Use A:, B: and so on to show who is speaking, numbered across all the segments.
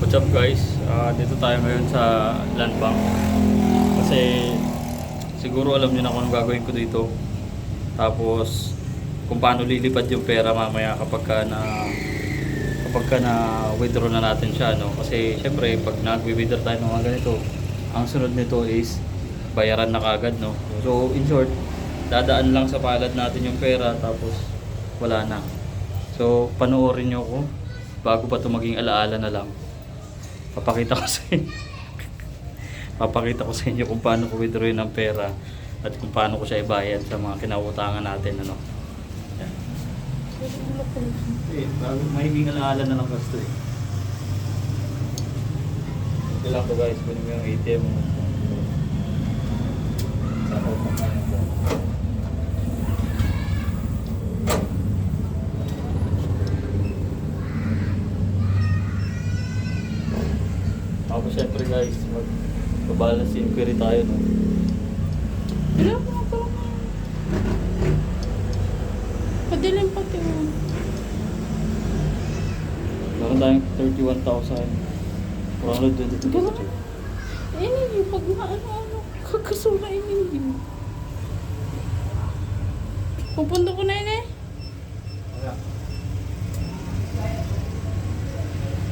A: What's up guys? Dito tayo ngayon sa land bank. Kasi siguro alam niyo na kung anong gagawin ko dito. Tapos kung paano lilipad yung pera mamaya kapag ka na withdraw na natin siya, no? Kasi syempre pag nag-withdraw tayo ng mga ganito, ang sunod nito is bayaran na kagad, no? So in short, dadaan lang sa palad natin yung pera tapos wala na. So panoorin niyo ko bago pa ito maging alaala na lang. Papakita ko sa inyo kung paano ko withdrawin ng pera at kung paano ko siya ibayad sa mga kinauutangan natin, ano. Yan. Bago magiging alaala na lang gusto eh. Ito lang to guys, kunin mo yung ATM mo. Tapos syempre guys, mag-balance inquiry tayo, no?
B: Wala mo ito. Padilim pati mo.
A: Meron tayong 31,422.
B: Gano'n? Yung pag ano, kakasura yung pupunta ko na yun eh.
A: Wala.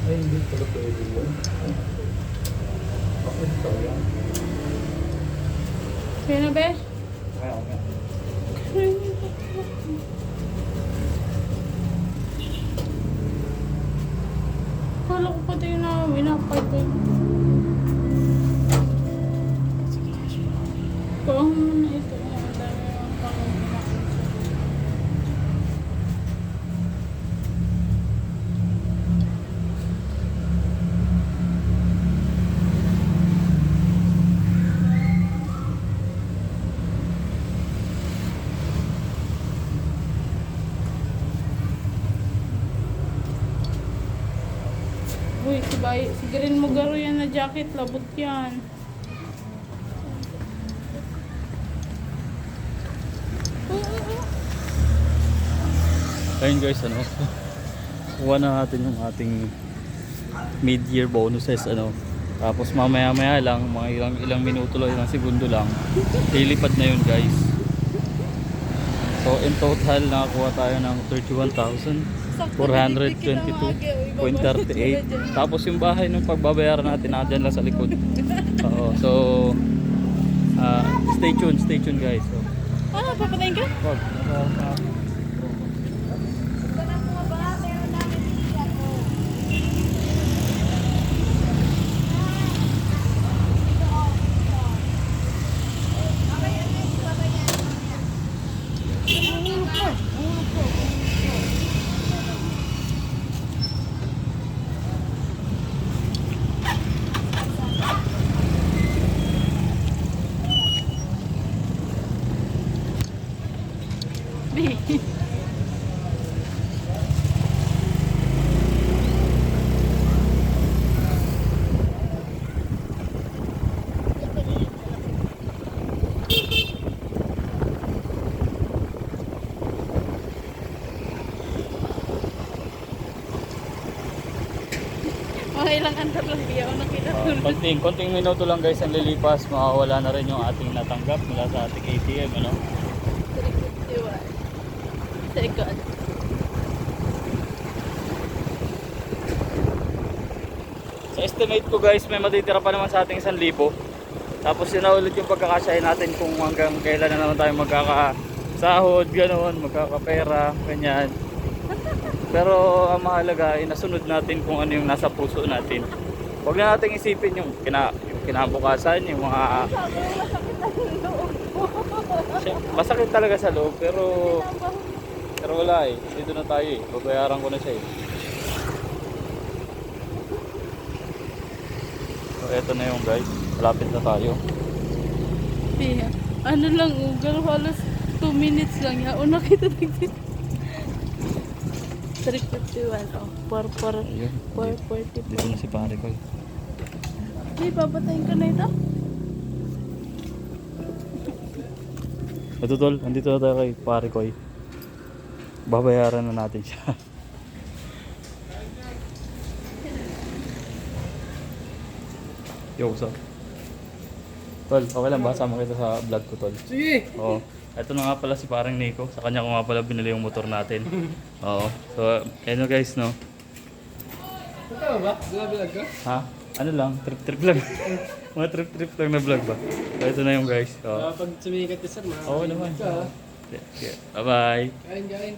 A: Ay, hindi pala pwede yun. Bakit ito yan?
B: Kaya na be?
A: Kaya ako nga.
B: Kala ko pati yun na winapay ko yun. Kung na ito, ang dami yung pang-winapay. Uy, si Green mo garo yan na jacket, labot yan.
A: Ayun guys, ano, kuha na natin yung ating mid-year bonuses, ano. Tapos mamaya-maya lang, mga ilang minuto lang, ilang segundo lang, lilipad na yun guys. So in total, nakakuha tayo ng 31,422.38. Tapos yung bahay ng pagbabayaran natin nandyan lang sa likod. Oo, so stay tuned guys. So,
B: Papatayin ka?
A: wag.
B: Okay lang, andar lang. Di ako nakita.
A: Konting minuto lang guys ang lilipas, mawawala na rin yung ating natanggap mula sa ating ATM, ano.
B: 351 second.
A: Sa estimate ko guys, may matitira pa naman sa ating 1,000. Tapos yun na ulit yung pagkakasyahin natin kung hanggang kailan na naman tayo magkakasahod, ganoon, magkakapera, ganyan. Pero ang mahalaga ay nasunod natin kung ano yung nasa puso natin. Huwag na natin isipin yung kinabukasan, yung mga masakit talaga sa loob, pero wala eh. Dito na tayo eh. Babayaran ko na siya eh. So eto na yung guys. Malapit na tayo.
B: Yeah. Ano lang, ugal halos 2 minutes lang ya. O nakita dito. 351. Oh, 440.
A: Dito na si pare ko eh.
B: Hey, papatayin ka na ito?
A: Ito tol, andito na tayo kay pare ko eh. Babayaran na natin siya. Yo, what's up? Tol, okay lang ba? Sama kita sa vlog ko, Tol.
C: Sige!
A: Oo. Ito na nga pala si parang Nico. Sa kanya ko nga pala binili yung motor natin. Oo. So, ayun na guys, no?
C: Ito ba? Vlog ka?
A: Ha? Ano lang? Trip-trip lang. Mga trip-trip lang na vlog ba? So, ito na yung guys. Oo.
C: Pag sumikat ka sir,
A: Oo naman.
C: ka.
A: Sige. Bye-bye.
C: Kain, kain.